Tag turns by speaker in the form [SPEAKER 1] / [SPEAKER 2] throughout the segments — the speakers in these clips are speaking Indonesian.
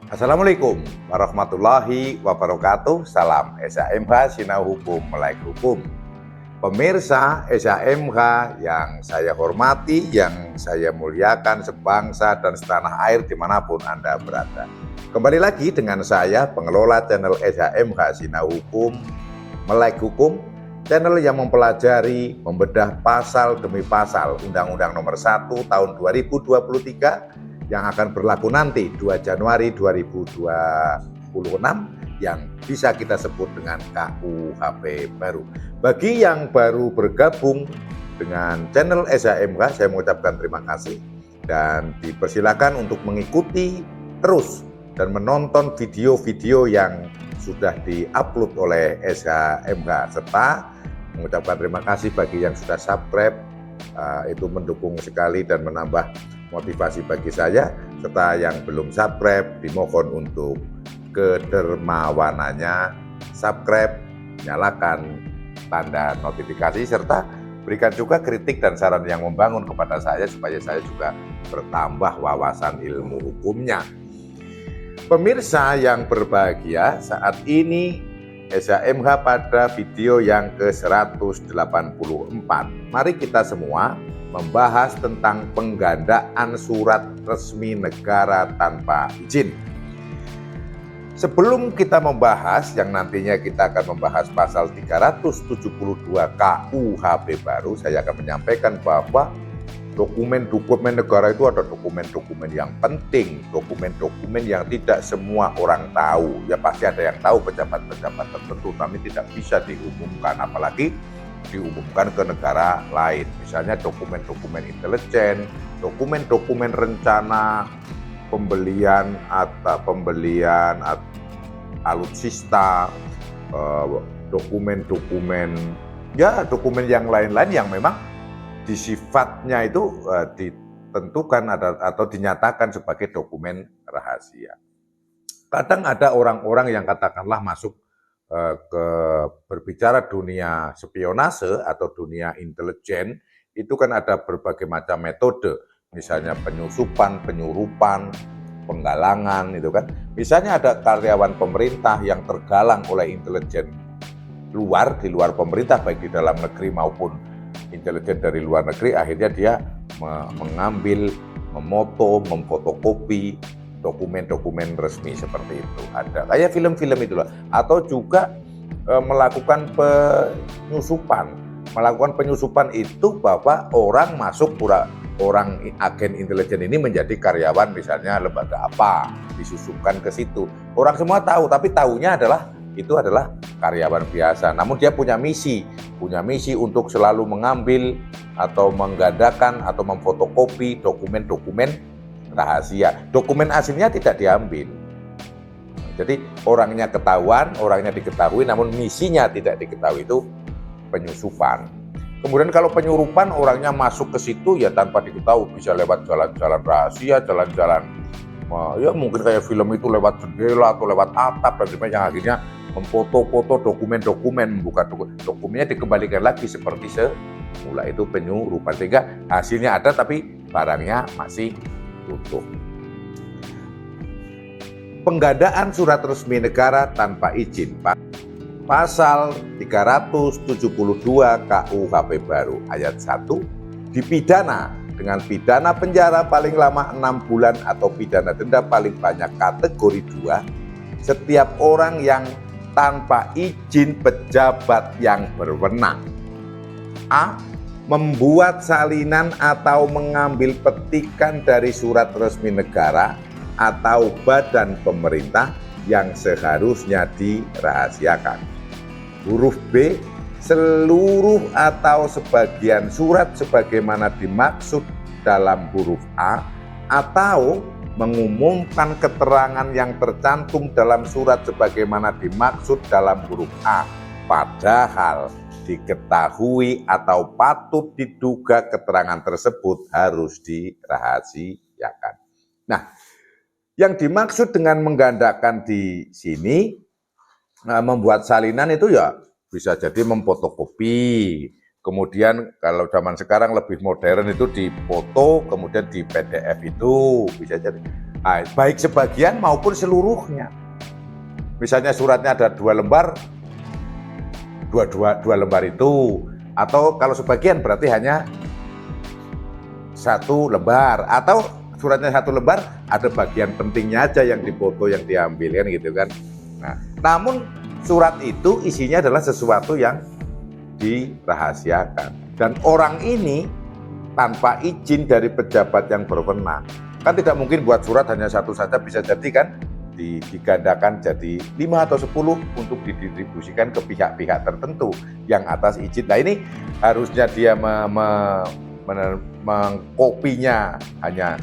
[SPEAKER 1] Assalamualaikum warahmatullahi wabarakatuh. Salam SHMH Sinau Hukum Melek Hukum. Pemirsa SHMH yang saya hormati, yang saya muliakan sebangsa dan setanah air dimanapun Anda berada. Kembali lagi dengan saya, pengelola channel SHMH Sinau Hukum Melek Hukum, channel yang mempelajari, membedah pasal demi pasal Undang-Undang Nomor 1 Tahun 2023 yang akan berlaku nanti 2 Januari 2026 yang bisa kita sebut dengan KUHP baru. Bagi yang baru bergabung dengan channel SHMH, saya mengucapkan terima kasih dan dipersilakan untuk mengikuti terus dan menonton video-video yang sudah diupload oleh SHMH, serta mengucapkan terima kasih bagi yang sudah subscribe. Itu mendukung sekali dan menambah motivasi bagi saya, serta yang belum subscribe dimohon untuk kedermawanannya subscribe, nyalakan tanda notifikasi, serta berikan juga kritik dan saran yang membangun kepada saya supaya saya juga bertambah wawasan ilmu hukumnya. Pemirsa yang berbahagia, saat ini SHMH pada video yang ke-184. Mari kita semua membahas tentang penggandaan surat resmi negara tanpa izin. Sebelum kita membahas yang nantinya kita akan membahas pasal 372 KUHP baru, saya akan menyampaikan bahwa dokumen-dokumen negara itu ada dokumen-dokumen yang penting, dokumen-dokumen yang tidak semua orang tahu. Ya pasti ada yang tahu, pejabat-pejabat tertentu, tapi tidak bisa diumumkan, apalagi diumumkan ke negara lain. Misalnya dokumen-dokumen intelijen, dokumen-dokumen rencana pembelian alutsista, dokumen-dokumen yang lain-lain yang memang sifatnya itu ditentukan atau dinyatakan sebagai dokumen rahasia. Kadang ada orang-orang yang katakanlah masuk ke berbicara dunia spionase atau dunia intelijen, itu kan ada berbagai macam metode, misalnya penyusupan, penyurupan, penggalangan, itu kan. Misalnya ada karyawan pemerintah yang tergalang oleh intelijen di luar pemerintah, baik di dalam negeri maupun intelijen dari luar negeri, akhirnya dia mengambil, memoto, memfotokopi dokumen-dokumen resmi seperti itu. Ada kayak film-film itulah, atau juga melakukan penyusupan. Melakukan penyusupan itu bahwa orang masuk, orang agen intelijen ini menjadi karyawan misalnya lembaga apa, disusupkan ke situ. Orang semua tahu, tapi tahunya itu adalah karyawan biasa. Namun dia punya misi untuk selalu mengambil atau menggandakan atau memfotokopi dokumen-dokumen rahasia. Dokumen aslinya tidak diambil. Jadi orangnya ketahuan, orangnya diketahui, namun misinya tidak diketahui, itu penyusupan. Kemudian kalau penyurupan, orangnya masuk ke situ ya tanpa diketahui, bisa lewat jalan-jalan rahasia, jalan-jalan ya mungkin kayak film itu lewat jendela atau lewat atap, dan sebagainya, yang akhirnya memfoto-foto dokumen-dokumen, membuka dokumennya dikembalikan lagi seperti semula. Itu penyurupan, sehingga hasilnya ada tapi barangnya masih utuh. Penggandaan surat resmi negara tanpa izin, pasal 372 KUHP baru ayat 1 dipidana dengan pidana penjara paling lama 6 bulan atau pidana denda paling banyak kategori 2 setiap orang yang tanpa izin pejabat yang berwenang. A. Membuat salinan atau mengambil petikan dari surat resmi negara atau badan pemerintah yang seharusnya dirahasiakan. Huruf B. Seluruh atau sebagian surat sebagaimana dimaksud dalam huruf A, atau mengumumkan keterangan yang tercantum dalam surat sebagaimana dimaksud dalam huruf A, padahal diketahui atau patut diduga keterangan tersebut harus dirahasiakan. Nah, yang dimaksud dengan menggandakan di sini, membuat salinan itu ya bisa jadi memfotokopi, kemudian kalau zaman sekarang lebih modern itu dipoto, kemudian di PDF itu bisa jadi. baik sebagian maupun seluruhnya. Misalnya suratnya ada 2 lembar, dua lembar itu, atau kalau sebagian berarti hanya 1 lembar, atau suratnya 1 lembar ada bagian pentingnya aja yang dipoto, yang diambil kan gitu kan. Nah, namun surat itu isinya adalah sesuatu yang dirahasiakan, dan orang ini tanpa izin dari pejabat yang berwenang, kan tidak mungkin buat surat hanya 1 saja, bisa jadi kan digandakan jadi 5 atau 10 untuk didistribusikan ke pihak-pihak tertentu yang atas izin. Nah, ini harusnya dia mengkopinya hanya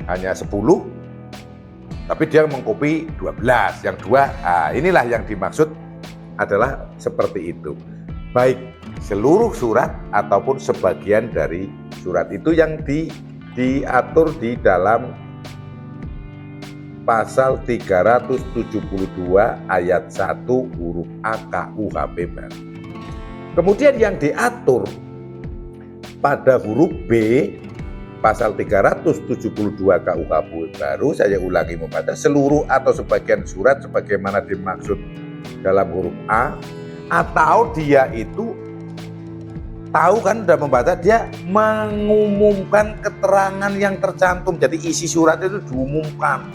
[SPEAKER 1] 10, tapi dia mengkopi 12, yang 2, inilah yang dimaksud adalah seperti itu. Baik seluruh surat ataupun sebagian dari surat itu yang diatur di dalam pasal 372 ayat 1 huruf A KUHP baru. Kemudian yang diatur pada huruf B pasal 372 KUHP baru, saya ulangi membaca, seluruh atau sebagian surat sebagaimana dimaksud dalam huruf A, atau dia itu tahu kan, sudah membaca, dia mengumumkan keterangan yang tercantum. Jadi isi surat itu diumumkan,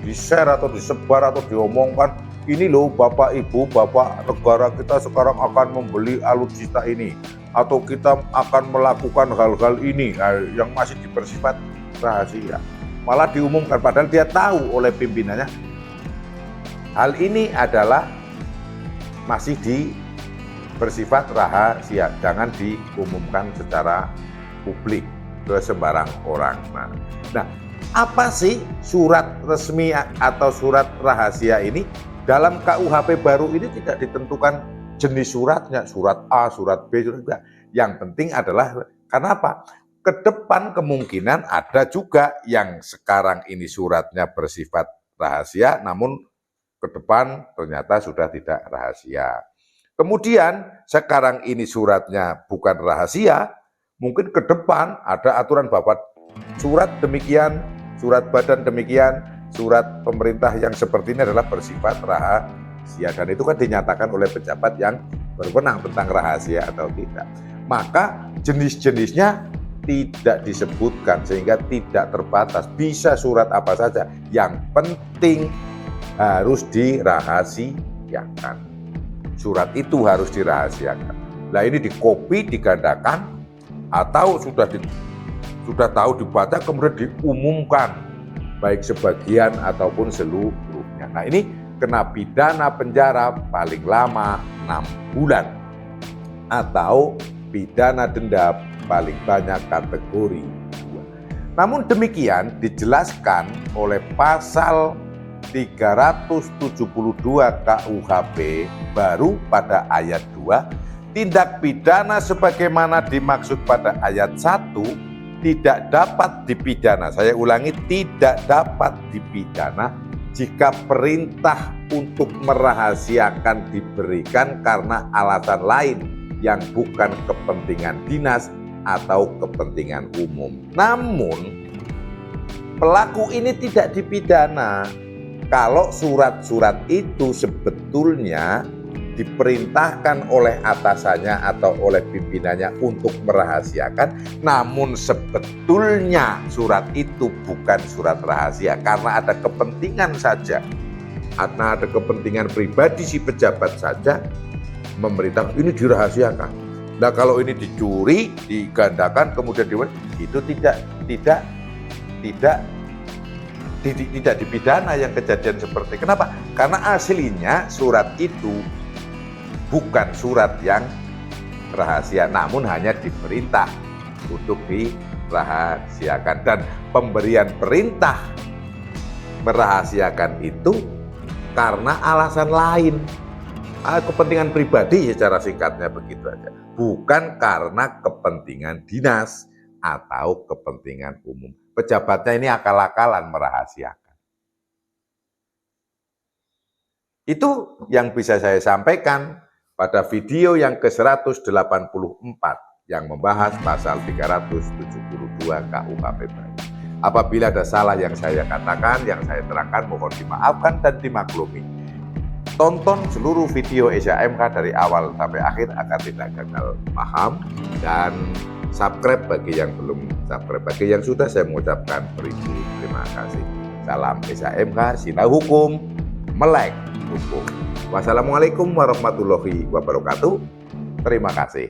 [SPEAKER 1] di-share atau disebar atau diomongkan, ini loh Bapak Ibu, Bapak, negara kita sekarang akan membeli alutsista ini, atau kita akan melakukan hal-hal ini, yang masih bersifat rahasia. Malah diumumkan, padahal dia tahu oleh pimpinannya hal ini adalah masih bersifat rahasia, jangan diumumkan secara publik ke sembarang orang. Nah, apa sih surat resmi atau surat rahasia ini? Dalam KUHP baru ini tidak ditentukan jenis suratnya, surat A, surat B, surat B. Yang penting adalah, karena apa? Ke depan kemungkinan ada juga yang sekarang ini suratnya bersifat rahasia, namun ke depan ternyata sudah tidak rahasia. Kemudian sekarang ini suratnya bukan rahasia, mungkin ke depan ada aturan bahwa surat demikian, surat badan demikian, surat pemerintah yang seperti ini adalah bersifat rahasia, dan itu kan dinyatakan oleh pejabat yang berwenang tentang rahasia atau tidak. Maka jenis-jenisnya tidak disebutkan sehingga tidak terbatas, bisa surat apa saja, yang penting harus dirahasiakan. Surat itu harus dirahasiakan. Nah, ini dikopi, digandakan, atau sudah tahu dibaca kemudian diumumkan, baik sebagian ataupun seluruhnya. Nah, ini kena pidana penjara paling lama 6 bulan atau pidana denda paling banyak kategori 2. Namun demikian dijelaskan oleh pasal 372 KUHP baru pada ayat 2, tindak pidana sebagaimana dimaksud pada ayat 1 tidak dapat dipidana. Saya ulangi, tidak dapat dipidana jika perintah untuk merahasiakan diberikan karena alasan lain yang bukan kepentingan dinas atau kepentingan umum. Namun pelaku ini tidak dipidana kalau surat-surat itu sebetulnya diperintahkan oleh atasannya atau oleh pimpinannya untuk merahasiakan, namun sebetulnya surat itu bukan surat rahasia karena ada kepentingan saja, karena ada kepentingan pribadi si pejabat saja memerintah ini dirahasiakan. Nah, kalau ini dicuri, digandakan, kemudian itu tidak dipidana yang kejadian seperti. Kenapa? Karena aslinya surat itu bukan surat yang rahasia, namun hanya diperintah untuk dirahasiakan, dan pemberian perintah merahasiakan itu karena alasan lain, kepentingan pribadi, secara singkatnya begitu aja, bukan karena kepentingan dinas atau kepentingan umum. Pejabatnya ini akal-akalan merahasiakan. Itu yang bisa saya sampaikan pada video yang ke-184 yang membahas pasal 372 KUHP baru. Apabila ada salah yang saya katakan, yang saya terangkan, mohon dimaafkan dan dimaklumi. Tonton seluruh video Asia MK dari awal sampai akhir agar tidak gagal paham, dan subscribe bagi yang belum subscribe. Bagi yang sudah, saya mengucapkan beribu terima kasih. Salam Asia MK, Sinau Hukum, Melek Hukum. Wassalamualaikum warahmatullahi wabarakatuh. Terima kasih.